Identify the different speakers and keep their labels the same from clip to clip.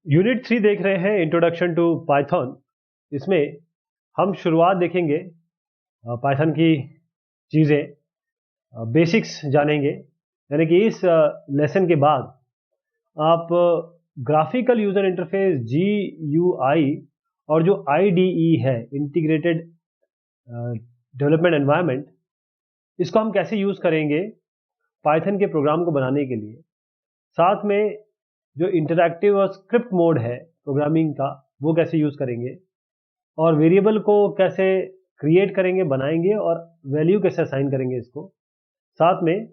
Speaker 1: Unit 3 देख रहे हैं, इंट्रोडक्शन टू पाइथन। इसमें हम शुरुआत देखेंगे पाइथन की चीज़ें, बेसिक्स जानेंगे। यानी कि इस लेसन के बाद आप ग्राफिकल यूज़र इंटरफेस GUI और जो IDE है, इंटीग्रेटेड डेवलपमेंट एनवायरनमेंट, इसको हम कैसे यूज़ करेंगे पाइथन के प्रोग्राम को बनाने के लिए। साथ में जो इंटरैक्टिव और स्क्रिप्ट मोड है प्रोग्रामिंग का, वो कैसे यूज़ करेंगे, और वेरिएबल को कैसे क्रिएट करेंगे, बनाएंगे, और वैल्यू कैसे असाइन करेंगे इसको। साथ में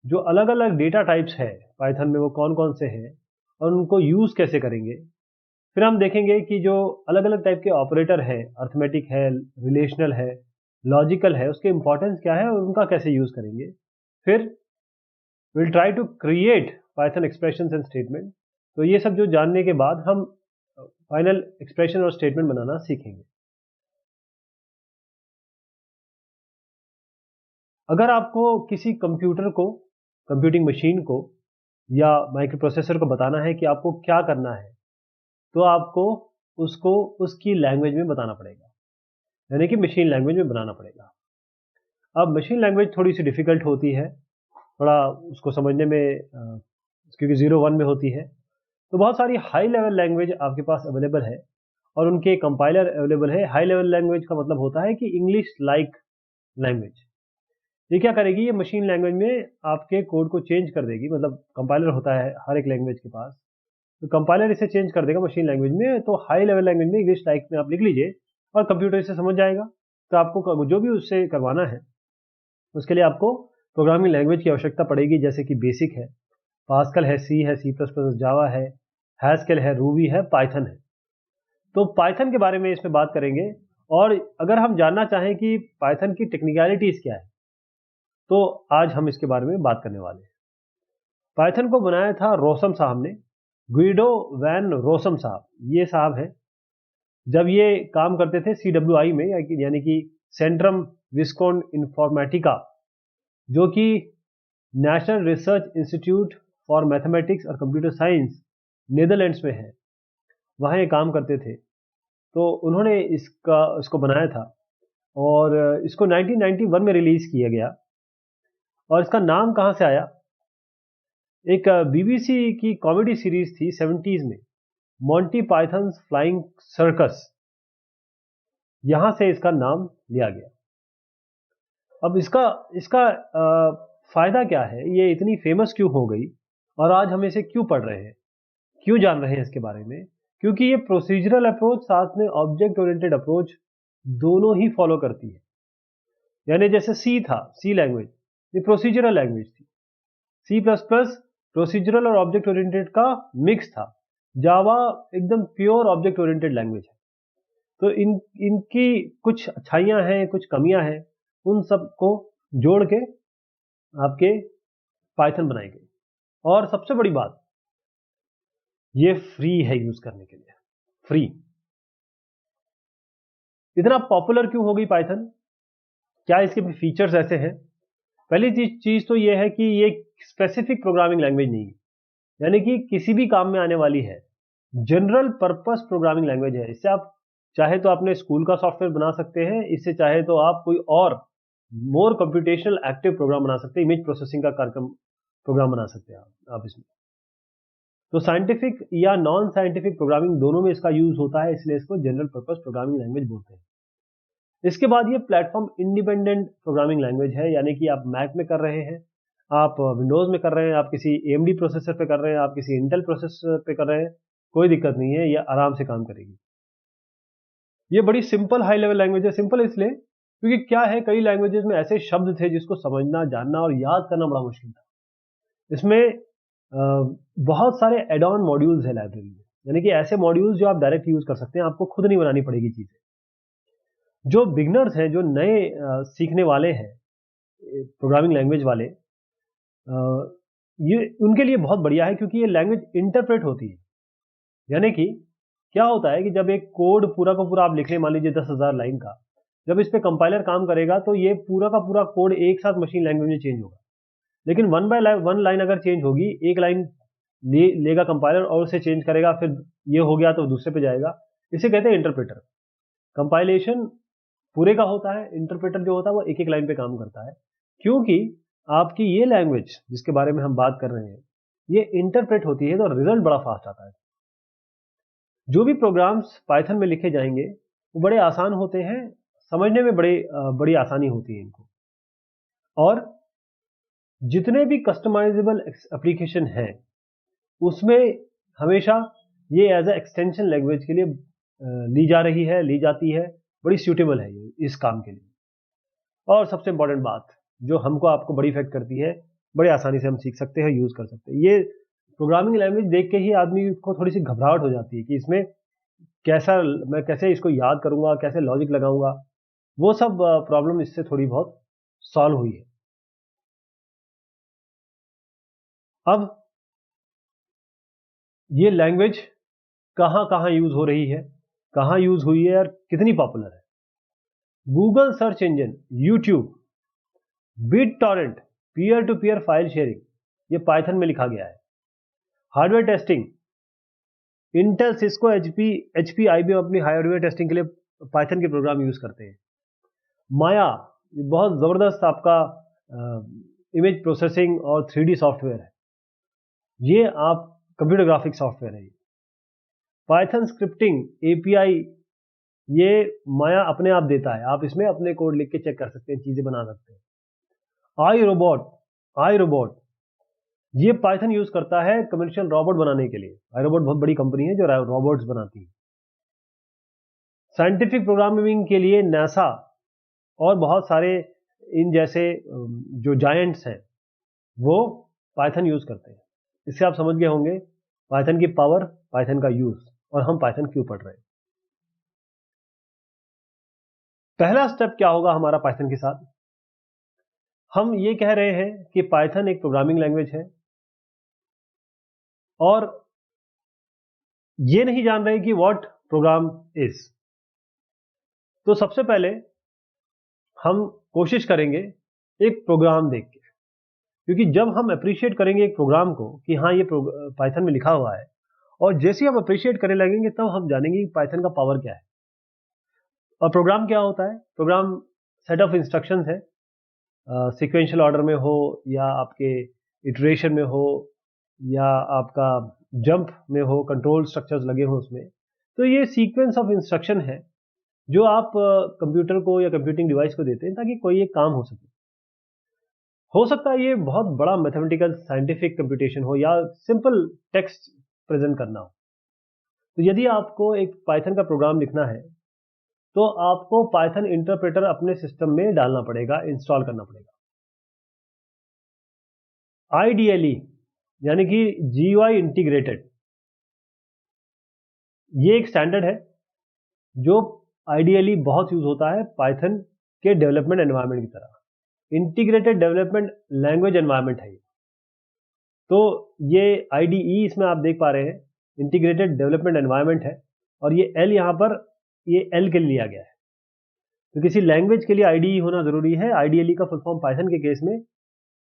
Speaker 1: जो अलग अलग डेटा टाइप्स है पाइथन में, वो कौन कौन से हैं और उनको यूज़ कैसे करेंगे। फिर हम देखेंगे कि जो अलग अलग टाइप के ऑपरेटर है, अर्थमेटिक है, रिलेशनल है, लॉजिकल है, उसके इंपॉर्टेंस क्या है और उनका कैसे यूज़ करेंगे। फिर will try to create Python expressions and statement. तो ये सब जो जानने के बाद हम फाइनल एक्सप्रेशन और स्टेटमेंट बनाना सीखेंगे। अगर आपको किसी कंप्यूटर को, कंप्यूटिंग मशीन को या माइक्रो प्रोसेसर को बताना है कि आपको क्या करना है, तो आपको उसको उसकी लैंग्वेज में बताना पड़ेगा, यानी कि मशीन लैंग्वेज में बनाना पड़ेगा। अब मशीन लैंग्वेज थोड़ी सी डिफ़िकल्ट होती है, थोड़ा उसको समझने में, क्योंकि 0-1 में होती है। तो बहुत सारी हाई लेवल लैंग्वेज आपके पास अवेलेबल है और उनके कंपाइलर अवेलेबल है। हाई लेवल लैंग्वेज का मतलब होता है कि इंग्लिश लाइक लैंग्वेज। ये क्या करेगी, ये मशीन लैंग्वेज में आपके कोड को चेंज कर देगी। मतलब कंपाइलर होता है हर एक लैंग्वेज के पास, तो कंपाइलर इसे चेंज कर देगा मशीन लैंग्वेज में। तो हाई लेवल लैंग्वेज में, इंग्लिश लाइक में आप लिख लीजिए और कंप्यूटर इसे समझ जाएगा। तो आपको जो भी उससे करवाना है, उसके लिए आपको प्रोग्रामिंग लैंग्वेज की आवश्यकता पड़ेगी, जैसे कि बेसिक है, पास्कल है, सी है, C++, जावा है, हैस्केल है, रूबी है, पाइथन है। तो पाइथन के बारे में इसमें बात करेंगे। और अगर हम जानना चाहें कि पाइथन की टेक्निकलिटीज़ क्या है, तो आज हम इसके बारे में बात करने वाले हैं। पाइथन को बनाया था रोसम साहब ने, गुइडो वैन रोसम साहब। ये साहब हैं, जब ये काम करते थे CWI में, यानी कि सेंट्रम विस्कोन इन्फॉर्मेटिका, जो कि national research institute for mathematics और कंप्यूटर साइंस नीदरलैंड्स में है, वहाँ ये काम करते थे। तो उन्होंने इसको बनाया था और इसको 1991 में रिलीज़ किया गया। और इसका नाम कहाँ से आया, एक BBC की कॉमेडी सीरीज थी 70s में, मॉन्टी पाइथन्स फ्लाइंग सर्कस, यहाँ से इसका नाम लिया गया। अब इसका इसका फ़ायदा क्या है, ये इतनी फेमस क्यों हो गई और आज हम इसे क्यों पढ़ रहे हैं, क्यों जान रहे हैं इसके बारे में। क्योंकि ये प्रोसीजरल अप्रोच साथ में ऑब्जेक्ट ओरिएंटेड अप्रोच दोनों ही फॉलो करती है। यानी जैसे सी था, सी लैंग्वेज, ये प्रोसीजरल लैंग्वेज थी। C++ प्रोसीजरल और ऑब्जेक्ट ओरिएंटेड का मिक्स था। जावा एकदम प्योर ऑब्जेक्ट ओरिएंटेड लैंग्वेज है। तो इनकी कुछ अच्छाइयाँ हैं, कुछ कमियाँ हैं, उन सबको जोड़ के आपके पाइथन बनाई गई। और सबसे बड़ी बात, ये फ्री है यूज करने के लिए, फ्री। इतना पॉपुलर क्यों हो गई पाइथन, क्या इसके फीचर्स ऐसे हैं। पहली चीज तो ये है कि ये स्पेसिफिक प्रोग्रामिंग लैंग्वेज नहीं है, यानी कि किसी भी काम में आने वाली है, जनरल पर्पस प्रोग्रामिंग लैंग्वेज है। इससे आप चाहे तो अपने स्कूल का सॉफ्टवेयर बना सकते हैं, इससे चाहे तो आप कोई और मोर कंप्यूटेशनल एक्टिव प्रोग्राम बना सकते हैं, इमेज प्रोसेसिंग का कार्यक्रम प्रोग्राम बना सकते हैं आप इसमें। तो साइंटिफिक या नॉन साइंटिफिक प्रोग्रामिंग दोनों में इसका यूज होता है, इसलिए इसको जनरल पर्पस प्रोग्रामिंग लैंग्वेज बोलते हैं। इसके बाद ये प्लेटफॉर्म इंडिपेंडेंट प्रोग्रामिंग लैंग्वेज है, यानी कि आप मैक में कर रहे हैं, आप विंडोज में कर रहे हैं, आप किसी AMD प्रोसेसर पे कर रहे हैं, आप किसी इंटेल प्रोसेसर पे कर रहे हैं, कोई दिक्कत नहीं है, ये आराम से काम करेगी। ये बड़ी सिंपल हाई लेवल लैंग्वेज है। सिंपल इसलिए क्योंकि क्या है, कई लैंग्वेजेस में ऐसे शब्द थे जिसको समझना, जानना और याद करना बड़ा मुश्किल था। इसमें बहुत सारे एड ऑन मॉड्यूल्स है लाइब्रेरी में, यानी कि ऐसे मॉड्यूल्स जो आप डायरेक्ट यूज कर सकते हैं, आपको खुद नहीं बनानी पड़ेगी चीजें। जो बिगनर्स हैं, जो नए सीखने वाले हैं, प्रोग्रामिंग लैंग्वेज वाले, ये उनके लिए बहुत बढ़िया है, क्योंकि ये लैंग्वेज इंटरप्रेट होती है। यानी कि क्या होता है कि जब एक कोड पूरा का पूरा आप लिख लें, मान लीजिए 10,000 लाइन का, जब इस पे कंपाइलर काम करेगा तो ये पूरा का पूरा कोड एक साथ मशीन लैंग्वेज में चेंज होगा। लेकिन वन बाय वन लाइन अगर चेंज होगी, एक लाइन लेगा कंपाइलर और उसे चेंज करेगा, फिर ये हो गया तो दूसरे पे जाएगा, इसे कहते हैं इंटरप्रेटर। कंपाइलेशन पूरे का होता है, इंटरप्रेटर जो होता है वो एक एक लाइन पे काम करता है, क्योंकि आपकी ये लैंग्वेज जिसके बारे में हम बात कर रहे हैं ये इंटरप्रेट होती है तो रिजल्ट बड़ा फास्ट आता है। जो भी प्रोग्राम्स पाइथन में लिखे जाएंगे वो बड़े आसान होते हैं, समझने में बड़ी आसानी होती है इनको। और जितने भी कस्टमाइजेबल एप्लीकेशन हैं उसमें हमेशा ये एज ए एक्सटेंशन लैंग्वेज के लिए ली जाती है, बड़ी सूटेबल है ये इस काम के लिए। और सबसे इंपॉर्टेंट बात जो हमको आपको बड़ी इफेक्ट करती है, बड़े आसानी से हम सीख सकते हैं, यूज कर सकते हैं। ये प्रोग्रामिंग लैंग्वेज देख के ही आदमी को थोड़ी सी घबराहट हो जाती है कि इसमें मैं कैसे इसको याद करूंगा, कैसे लॉजिक लगाऊंगा, वो सब प्रॉब्लम इससे थोड़ी बहुत सॉल्व हुई है। अब ये लैंग्वेज कहां कहां यूज हो रही है, कहां यूज हुई है और कितनी पॉपुलर है? Google search engine, YouTube, BitTorrent, peer to peer file sharing, ये पाइथन में लिखा गया है। Hardware testing, Intel, Cisco, HP, IBM अपनी हार्डवेयर टेस्टिंग के लिए पाइथन के प्रोग्राम यूज करते हैं। माया, बहुत जबरदस्त आपका इमेज प्रोसेसिंग और 3D सॉफ्टवेयर है, ये आप कंप्यूटर ग्राफिक सॉफ्टवेयर है। पाइथन स्क्रिप्टिंग एपीआई, ये माया अपने आप देता है, आप इसमें अपने कोड लिख के चेक कर सकते हैं, चीजें बना सकते हैं। आई रोबोट, ये पाइथन यूज करता है कमर्शियल रोबोट बनाने के लिए। आई रोबोट बहुत बड़ी कंपनी है जो रोबोट्स बनाती है। साइंटिफिक प्रोग्रामिंग के लिए नासा और बहुत सारे इन जैसे जो जायंट्स हैं वो पाइथन यूज करते हैं। इससे आप समझ गए होंगे पाइथन की पावर, पाइथन का यूज, और हम पाइथन क्यों पढ़ रहे हैं। पहला स्टेप क्या होगा हमारा पाइथन के साथ? हम ये कह रहे हैं कि पाइथन एक प्रोग्रामिंग लैंग्वेज है और ये नहीं जान रहे कि व्हाट प्रोग्राम इज। तो सबसे पहले हम कोशिश करेंगे एक प्रोग्राम देख के, क्योंकि जब हम अप्रिशिएट करेंगे एक प्रोग्राम को कि हाँ ये पाइथन में लिखा हुआ है, और जैसे ही हम अप्रिशिएट करने लगेंगे तब हम जानेंगे कि पाइथन का पावर क्या है। और प्रोग्राम क्या होता है? प्रोग्राम सेट ऑफ इंस्ट्रक्शंस है, सीक्वेंशियल ऑर्डर में हो या आपके इटरेशन में हो या आपका जंप में हो, कंट्रोल स्ट्रक्चर्स लगे हो उसमें। तो ये सीक्वेंस ऑफ इंस्ट्रक्शन है जो आप कंप्यूटर को या कंप्यूटिंग डिवाइस को देते हैं ताकि कोई एक काम हो सके। हो सकता है ये बहुत बड़ा मैथमेटिकल साइंटिफिक कंप्यूटेशन हो या सिंपल टेक्स्ट प्रेजेंट करना हो। तो यदि आपको एक पाइथन का प्रोग्राम लिखना है तो आपको पाइथन इंटरप्रेटर अपने सिस्टम में डालना पड़ेगा, इंस्टॉल करना पड़ेगा। आईडीएलई यानी कि जीयूआई इंटीग्रेटेड, ये एक स्टैंडर्ड है जो आईडीएलई बहुत यूज होता है पाइथन के डेवलपमेंट एनवायरनमेंट की तरह। इंटीग्रेटेड डेवलपमेंट लैंग्वेज एनवायरनमेंट है ये। तो ये आईडीई इसमें आप देख पा रहे हैं, इंटीग्रेटेड डेवलपमेंट एनवायरनमेंट है, और ये एल यहां पर ये एल के लिए लिया गया है। तो किसी लैंग्वेज के लिए आईडीई होना जरूरी है। आईडीएलई का फुल फॉर्म पाइथन के केस में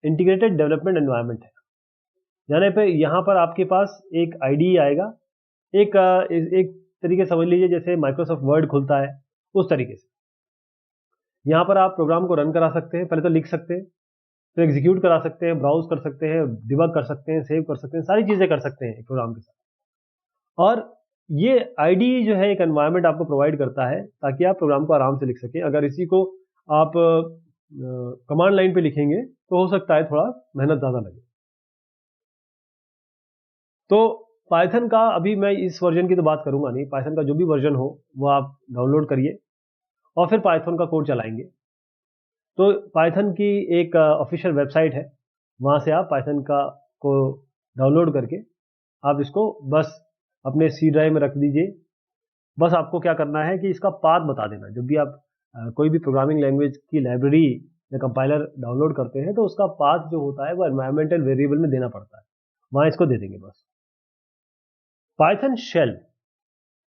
Speaker 1: इंटीग्रेटेड डेवलपमेंट एनवायरनमेंट है। जाने पे यहां पर आपके पास एक आईडीई आएगा, एक तरीके समझ लीजिए जैसे माइक्रोसॉफ्ट वर्ड खुलता है उस तरीके से। यहां पर आप प्रोग्राम को रन करा सकते हैं, पहले तो लिख सकते हैं, तो एग्जीक्यूट करा सकते हैं, ब्राउज कर सकते हैं, डिबग कर सकते हैं, सेव कर सकते हैं, सारी चीजें कर सकते हैं प्रोग्राम के साथ। और ये आईडीई जो है एक एनवायरनमेंट आपको प्रोवाइड करता है ताकि आप प्रोग्राम को आराम से लिख सकें। अगर इसी को आप कमांड लाइन पे लिखेंगे तो हो सकता है थोड़ा मेहनत ज्यादा लगे। तो पाइथन का अभी मैं इस वर्जन की तो बात करूंगा नहीं, पाइथन का जो भी वर्जन हो वो आप डाउनलोड करिए और फिर पाइथन का कोड चलाएंगे। तो पाइथन की एक ऑफिशियल वेबसाइट है, वहां से आप पाइथन का को डाउनलोड करके आप इसको बस अपने सी ड्राइव में रख दीजिए। बस आपको क्या करना है कि इसका पाथ बता देना। जब भी आप कोई भी प्रोग्रामिंग लैंग्वेज की लाइब्रेरी या कंपाइलर डाउनलोड करते हैं तो उसका पाथ जो होता है वो एनवायरमेंटल वेरिएबल में देना पड़ता है, वहां इसको दे देंगे बस। पाइथन शेल,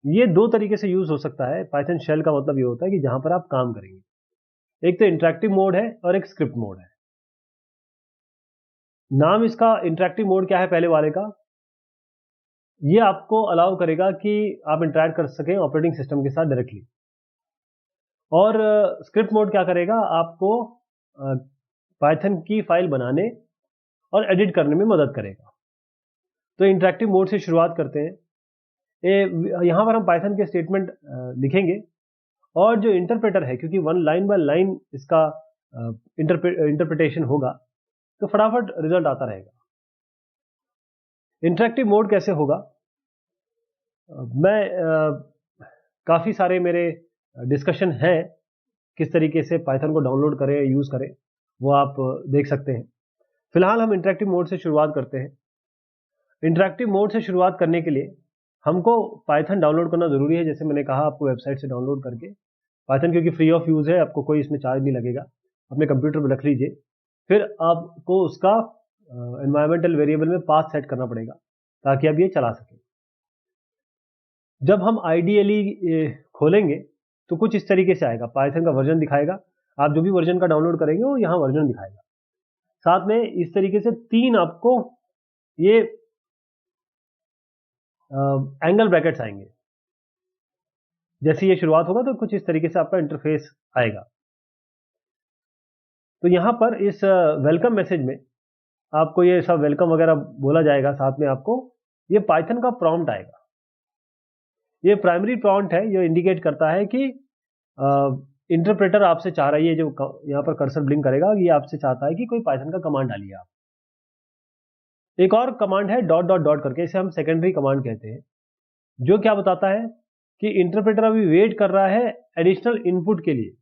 Speaker 1: ये दो तरीके से यूज हो सकता है। पाइथन शेल का मतलब ये होता है कि जहां पर आप काम करेंगे। एक तो इंटरैक्टिव मोड है और एक स्क्रिप्ट मोड है। नाम इसका इंटरैक्टिव मोड क्या है पहले वाले का? ये आपको अलाउ करेगा कि आप इंटरैक्ट कर सकें ऑपरेटिंग सिस्टम के साथ डायरेक्टली। और स्क्रिप्ट मोड क्या करेगा, आपको पाइथन की फाइल बनाने और एडिट करने में मदद करेगा। तो इंटरैक्टिव मोड से शुरुआत करते हैं। यहाँ पर हम पाइथन के स्टेटमेंट लिखेंगे और जो इंटरप्रेटर है, क्योंकि वन लाइन बाय लाइन इसका इंटरप्रिटेशन होगा, तो फटाफट रिजल्ट आता रहेगा। इंटरैक्टिव मोड कैसे होगा, मैं काफ़ी सारे मेरे डिस्कशन हैं किस तरीके से पाइथन को डाउनलोड करें, यूज़ करें, वो आप देख सकते हैं। फिलहाल हम इंटरैक्टिव मोड से शुरुआत करते हैं। इंटरैक्टिव मोड से शुरुआत करने के लिए हमको पाइथन डाउनलोड करना ज़रूरी है। जैसे मैंने कहा, आपको वेबसाइट से डाउनलोड करके पाइथन, क्योंकि फ्री ऑफ यूज़ है, आपको कोई इसमें चार्ज नहीं लगेगा, अपने कंप्यूटर पर रख लीजिए। फिर आपको उसका एनवायरमेंटल वेरिएबल में पाथ सेट करना पड़ेगा ताकि आप ये चला सकें। जब हम आइडियली खोलेंगे तो कुछ इस तरीके से आएगा, पाइथन का वर्जन दिखाएगा। आप जो भी वर्जन का डाउनलोड करेंगे वो यहाँ वर्जन दिखाएगा। साथ में इस तरीके से 3 आपको ये एंगल ब्रैकेट्स आएंगे। जैसे ये शुरुआत होगा तो कुछ इस तरीके से आपका इंटरफेस आएगा। तो यहाँ पर इस वेलकम मैसेज में आपको ये सब वेलकम वगैरह बोला जाएगा। साथ में आपको ये पाइथन का प्रॉम्प्ट आएगा। ये प्राइमरी प्रॉम्प्ट है, ये इंडिकेट करता है कि इंटरप्रेटर आपसे चाह रही है, जो यहाँ पर कर्सर ब्लिंक करेगा, ये आपसे चाहता है कि कोई पाइथन का कमांड डालिए आप। एक और कमांड है डॉट डॉट डॉट करके, इसे हम सेकेंडरी कमांड कहते हैं, जो क्या बताता है कि इंटरप्रेटर अभी वेट कर रहा है एडिशनल इनपुट के लिए।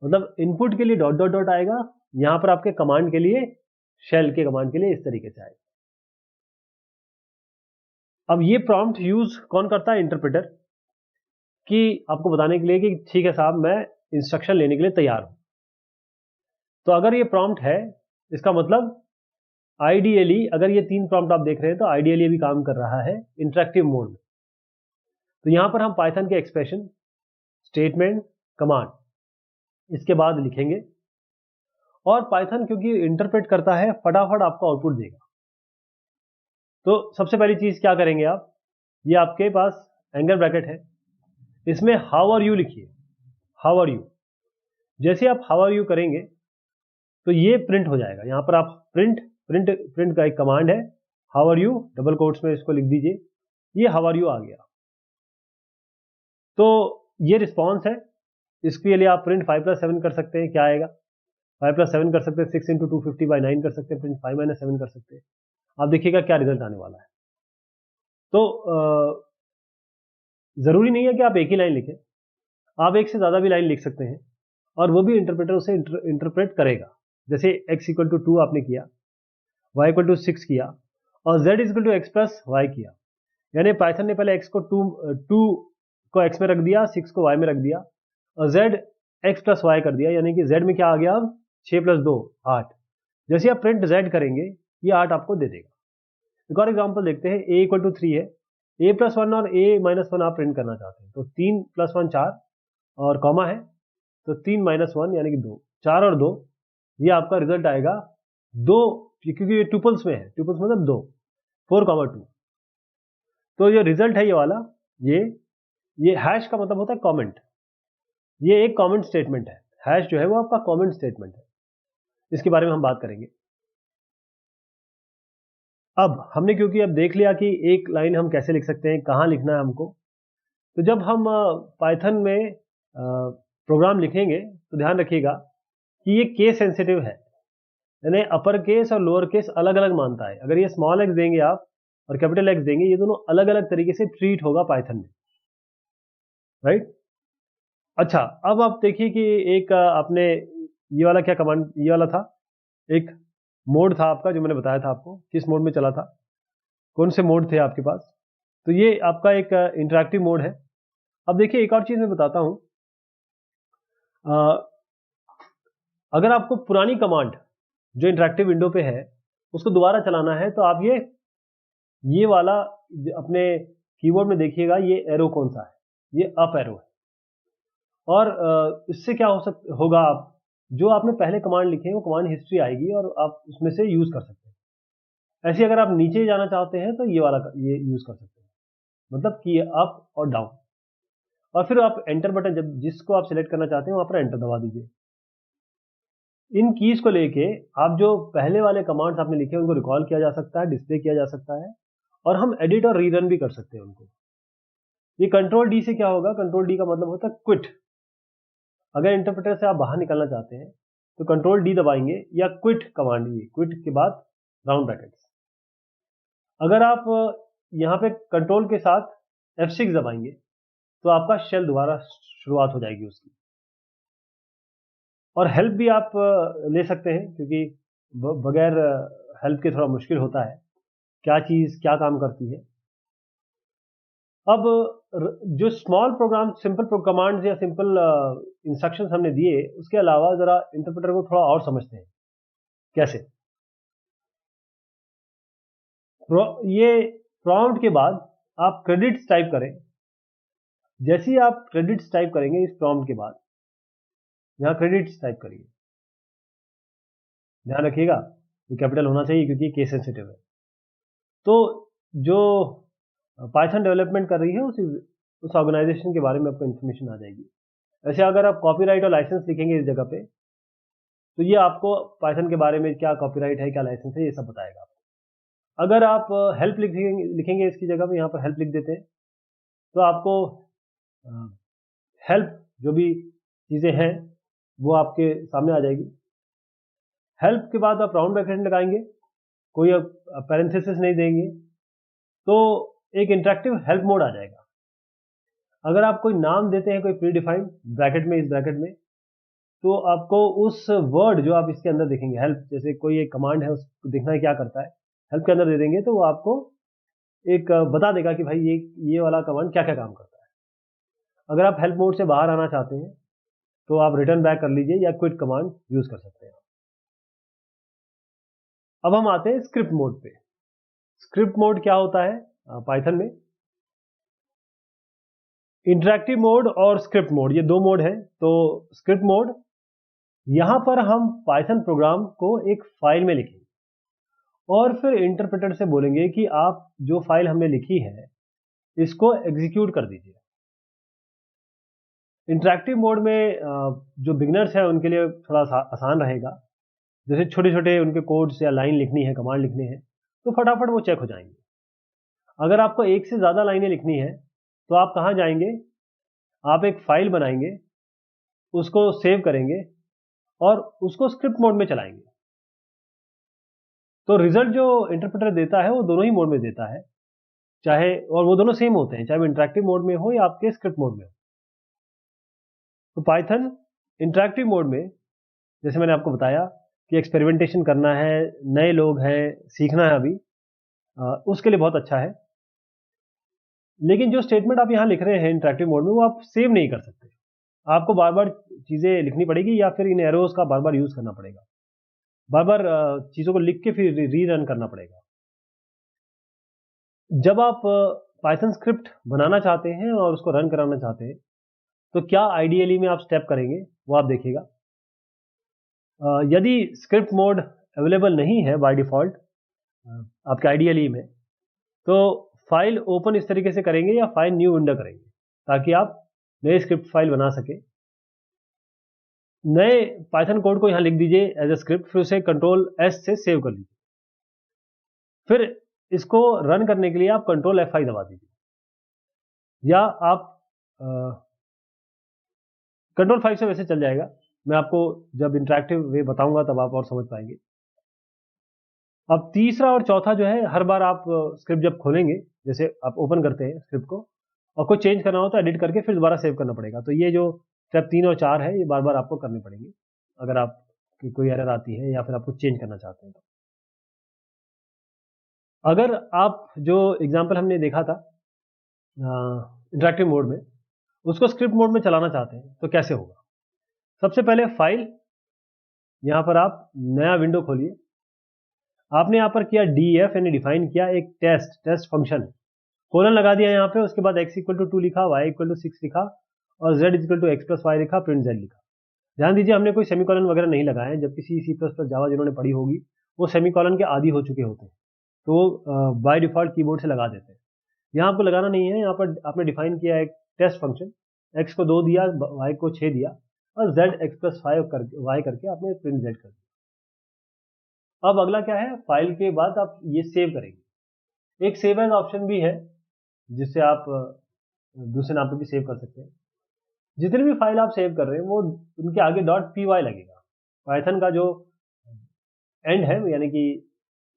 Speaker 1: मतलब इनपुट के लिए डॉट डॉट डॉट आएगा, यहां पर आपके कमांड के लिए, शेल के कमांड के लिए इस तरीके से आएगा। अब ये प्रॉम्प्ट यूज कौन करता है, इंटरप्रेटर, कि आपको बताने के लिए कि ठीक है साहब, मैं इंस्ट्रक्शन लेने के लिए तैयार हूं। तो अगर ये प्रॉम्प्ट है, इसका मतलब आइडियली, अगर ये 3 प्रॉम्प्ट आप देख रहे हैं तो आइडियली भी काम कर रहा है इंटरैक्टिव मोड में। तो यहां पर हम पाइथन के एक्सप्रेशन, स्टेटमेंट, कमांड इसके बाद लिखेंगे और पाइथन क्योंकि इंटरप्रेट करता है, फटाफट आपको आउटपुट देगा। तो सबसे पहली चीज क्या करेंगे आप, ये आपके पास एंगल ब्रैकेट है, इसमें हाउ आर यू लिखिए, हाउ आर यू। जैसे आप हाउ आर यू करेंगे तो ये प्रिंट हो जाएगा। यहां पर आप प्रिंट का एक कमांड है, how are you, double quotes में इसको लिख दीजिए, ये हाउ आर यू आ गया। तो ये रिस्पॉन्स है, इसके लिए आप प्रिंट 5+7 कर सकते हैं, क्या आएगा, 5+7 कर सकते हैं, 6 × 250/9 कर सकते हैं, प्रिंट 5-7 कर सकते हैं। आप देखिएगा क्या रिजल्ट आने वाला है। तो जरूरी नहीं है कि आप एक ही लाइन लिखें, आप एक से ज्यादा भी लाइन लिख सकते हैं और वो भी इंटरप्रेटर उसे इंटरप्रेट करेगा। जैसे x = 2 आपने किया, y = 6 किया और z = x + y किया। यानी पाइथन ने पहले x को 2 को x में रख दिया, 6 को y में रख दिया और z x + y कर दिया। यानी कि z में क्या आ गया, अब 6 + 2 8। जैसे आप प्रिंट z करेंगे, ये 8 आपको दे देगा। एक और एग्जांपल देखते हैं, a = 3 है, a + 1 और a - 1 आप प्रिंट करना चाहते हैं, तो 3 + 1 4 और कॉमा है, तो 3 - 1 यानी कि 2, 4 और 2, ये आपका रिजल्ट आएगा 2, क्योंकि ये ट्यूपल्स में है, ट्यूपल्स मतलब 2, 4,2। तो ये रिजल्ट है ये वाला, ये हैश का मतलब होता है कमेंट, ये एक कमेंट स्टेटमेंट है। हैश जो है वो आपका कमेंट स्टेटमेंट है, इसके बारे में हम बात करेंगे। अब हमने क्योंकि अब देख लिया कि एक लाइन हम कैसे लिख सकते हैं, कहाँ लिखना है हमको, तो जब हम पाइथन में प्रोग्राम लिखेंगे तो ध्यान रखिएगा कि ये केस सेंसिटिव है, यानी अपर केस और लोअर केस अलग अलग मानता है। अगर ये स्मॉल एक्स देंगे आप और कैपिटल एक्स देंगे, ये दोनों अलग अलग तरीके से ट्रीट होगा पाइथन में, राइट। अच्छा, अब आप देखिए कि एक आपने ये वाला क्या कमांड, ये वाला था, एक मोड था आपका जो मैंने बताया था आपको, किस मोड में चला था, कौन से मोड थे आपके पास, तो ये आपका एक इंटरैक्टिव मोड है। अब देखिए एक और चीज मैं बताता हूं, अगर आपको पुरानी कमांड जो इंटरैक्टिव विंडो पे है उसको दोबारा चलाना है, तो आप ये वाला अपने कीबोर्ड में देखिएगा, ये एरो कौन सा है, ये अप एरो है। और इससे क्या होगा, आप जो आपने पहले कमांड लिखे हैं वो कमांड हिस्ट्री आएगी और आप उसमें से यूज कर सकते हैं। ऐसे अगर आप नीचे जाना चाहते हैं तो ये वाला ये यूज कर सकते हैं, मतलब की अप और डाउन, और फिर आप एंटर बटन जब जिसको आप सिलेक्ट करना चाहते हैं वहां पर एंटर दबा दीजिए। इन कीज को लेके आप जो पहले वाले कमांड्स आपने लिखे उनको रिकॉल किया जा सकता है, डिस्प्ले किया जा सकता है, और हम एडिट और रीरन भी कर सकते हैं उनको। ये कंट्रोल डी से क्या होगा, कंट्रोल डी का मतलब होता है क्विट। अगर इंटरप्रेटर से आप बाहर निकलना चाहते हैं तो कंट्रोल डी दबाएंगे, या क्विट कमांड, ये क्विट के बाद राउंड ब्रैकेट्स। अगर आप यहाँ पे कंट्रोल के साथ F6 दबाएंगे तो आपका शेल दोबारा शुरुआत हो जाएगी उसकी। और हेल्प भी आप ले सकते हैं, क्योंकि बगैर हेल्प के थोड़ा मुश्किल होता है क्या चीज़ क्या काम करती है। अब जो स्मॉल प्रोग्राम, सिंपल कमांड्स या सिंपल इंस्ट्रक्शंस हमने दिए, उसके अलावा ज़रा इंटरप्रेटर को थोड़ा और समझते हैं। कैसे? ये प्रॉम्प्ट के बाद आप क्रेडिट्स टाइप करें। जैसे ही आप क्रेडिट्स टाइप करेंगे इस प्रॉम्प्ट के बाद, यहाँ क्रेडिट्स टाइप करिए। ध्यान रखिएगा ये कैपिटल होना चाहिए क्योंकि केस सेंसिटिव है। तो जो पाइथन डेवलपमेंट कर रही है उस ऑर्गेनाइजेशन के बारे में आपको इन्फॉर्मेशन आ जाएगी। ऐसे अगर आप कॉपीराइट और लाइसेंस लिखेंगे इस जगह पे, तो ये आपको पाइथन के बारे में क्या कॉपीराइट है क्या लाइसेंस है ये सब बताएगा आपको। अगर आप हेल्प लिखेंगे इसकी जगह पे, यहाँ पर हेल्प लिख देते हैं, तो आपको हेल्प जो भी चीज़ें हैं वो आपके सामने आ जाएगी। हेल्प के बाद आप राउंड ब्रैकेट लगाएंगे, कोई पैरेंथेसिस नहीं देंगे, तो एक इंटरेक्टिव हेल्प मोड आ जाएगा। अगर आप कोई नाम देते हैं कोई प्री डिफाइंड ब्रैकेट में, इस ब्रैकेट में, तो आपको उस वर्ड जो आप इसके अंदर देखेंगे, हेल्प जैसे कोई एक कमांड है उसको देखना है क्या करता है, हेल्प के अंदर दे देंगे तो वो आपको एक बता देगा कि भाई ये वाला कमांड क्या क्या काम करता है। अगर आप हेल्प मोड से बाहर आना चाहते हैं तो आप रिटर्न बैक कर लीजिए या क्विट कमांड यूज कर सकते हैं। अब हम आते हैं स्क्रिप्ट मोड पे। स्क्रिप्ट मोड क्या होता है पाइथन में? इंटरैक्टिव मोड और स्क्रिप्ट मोड, ये दो मोड हैं। तो स्क्रिप्ट मोड, यहां पर हम पाइथन प्रोग्राम को एक फाइल में लिखेंगे और फिर इंटरप्रेटर से बोलेंगे कि आप जो फाइल हमने लिखी है इसको एग्जीक्यूट कर दीजिए। इंटरैक्टिव मोड में जो बिगनर्स हैं उनके लिए थोड़ा आसान रहेगा। जैसे छोटे छोटे उनके कोड्स या लाइन लिखनी है, कमांड लिखने हैं, तो फटाफट वो चेक हो जाएंगे। अगर आपको एक से ज़्यादा लाइनें लिखनी है तो आप कहाँ जाएंगे, आप एक फाइल बनाएंगे, उसको सेव करेंगे और उसको स्क्रिप्ट मोड में चलाएंगे। तो रिजल्ट जो इंटरप्रेटर देता है वो दोनों ही मोड में देता है, चाहे, और वो दोनों सेम होते हैं, चाहे वो इंटरैक्टिव मोड में हो या आपके स्क्रिप्ट मोड में हो। तो पाइथन इंटरैक्टिव मोड में, जैसे मैंने आपको बताया कि एक्सपेरिमेंटेशन करना है, नए लोग हैं, सीखना है अभी, उसके लिए बहुत अच्छा है। लेकिन जो स्टेटमेंट आप यहाँ लिख रहे हैं इंटरैक्टिव मोड में, वो आप सेव नहीं कर सकते। आपको बार बार चीज़ें लिखनी पड़ेगी या फिर इन एरोज का बार बार यूज़ करना पड़ेगा, बार बार चीज़ों को लिख के फिर रीरन करना पड़ेगा। जब आप पाइथन स्क्रिप्ट बनाना चाहते हैं और उसको रन कराना चाहते हैं तो क्या आइडियली में आप स्टेप करेंगे वो आप देखिएगा। यदि स्क्रिप्ट मोड अवेलेबल नहीं है बाय डिफ़ॉल्ट आपके आइडियली में, तो फाइल ओपन इस तरीके से करेंगे या फाइल न्यू विंडो करेंगे ताकि आप नए स्क्रिप्ट फाइल बना सके। नए पाइथन कोड को यहाँ लिख दीजिए एज ए स्क्रिप्ट, फिर उसे कंट्रोल S से सेव कर लीजिए। फिर इसको रन करने के लिए आप कंट्रोल F5 दबा दीजिए, या आप कंट्रोल 5 से वैसे चल जाएगा। मैं आपको जब इंटरैक्टिव वे बताऊंगा तब आप और समझ पाएंगे। अब तीसरा और चौथा जो है, हर बार आप स्क्रिप्ट जब खोलेंगे, जैसे आप ओपन करते हैं स्क्रिप्ट को और कुछ चेंज करना हो तो एडिट करके फिर दोबारा सेव करना पड़ेगा। तो ये जो स्टेप 3 और 4 है ये बार बार आपको करने पड़ेंगे अगर आप कोई एरर आती है या फिर आप कुछ चेंज करना चाहते हैं तो। अगर आप जो एग्जाम्पल हमने देखा था इंटरैक्टिव मोड में, उसको स्क्रिप्ट मोड में चलाना चाहते हैं तो कैसे होगा? सबसे पहले फाइल, यहाँ पर आप नया विंडो खोलिए। आपने यहाँ पर किया df, यानी डिफाइन किया एक टेस्ट फंक्शन, कोलन लगा दिया यहाँ पे, उसके बाद x = 2 लिखा, y = 6 लिखा और z = x + y लिखा, प्रिंट z लिखा। ध्यान दीजिए हमने कोई सेमीकोलन वगैरह नहीं लगाए हैं, जबकि C++ जावा जिन्होंने पढ़ी होगी वो सेमीकोलन के आदी हो चुके होते हैं। तो बाय डिफ़ॉल्ट कीबोर्ड से लगा देते हैं। यहाँ आपको लगाना नहीं है, यहाँ पर आपने डिफाइन किया एक टेस्ट फंक्शन, x को 2 दिया, y को 6 दिया और z x प्लस 5 y करके आपने प्रिंट z कर दिया। अब अगला क्या है, फाइल के बाद आप ये सेव करेंगे। एक सेव एज ऑप्शन भी है जिससे आप दूसरे नाम पे भी सेव कर सकते हैं। जितनी भी फाइल आप सेव कर रहे हैं वो उनके आगे .py लगेगा। पाइथन का जो एंड है यानी कि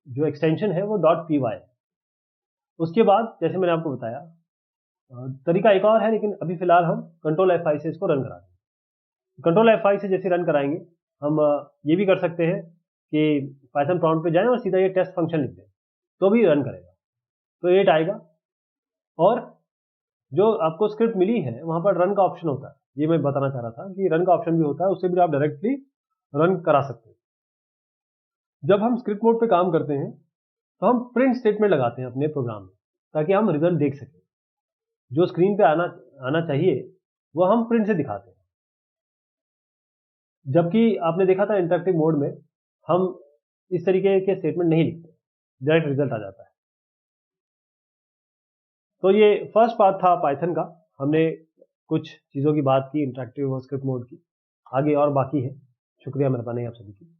Speaker 1: जो एक्सटेंशन है वो .py है। उसके बाद जैसे मैंने आपको बताया तरीका एक और है, लेकिन अभी फिलहाल हम कंट्रोल F5 से इसको रन करा देंगे। कंट्रोल F5 से जैसे रन कराएंगे हम ये भी कर सकते हैं कि पाइथन प्रॉम्प्ट पे जाएं और सीधा ये टेस्ट फंक्शन लिख दें तो भी रन करेगा, तो 8 आएगा। और जो आपको स्क्रिप्ट मिली है वहां पर रन का ऑप्शन होता है, ये मैं बताना चाह रहा था कि रन का ऑप्शन भी होता है, उससे भी आप डायरेक्टली रन करा सकते हैं। जब हम स्क्रिप्ट मोड पे काम करते हैं तो हम प्रिंट स्टेटमेंट लगाते हैं अपने प्रोग्राम में ताकि हम रिजल्ट देख सकें। जो स्क्रीन पे आना चाहिए वो हम प्रिंट से दिखाते हैं, जबकि आपने देखा था इंटरैक्टिव मोड में हम इस तरीके के स्टेटमेंट नहीं लिखते, डायरेक्ट रिजल्ट आ जाता है। तो ये फर्स्ट पार्ट था पाइथन का, हमने कुछ चीज़ों की बात की इंटरैक्टिव और स्क्रिप्ट मोड की, आगे और बाकी है। शुक्रिया मेहरबानी आप सभी की।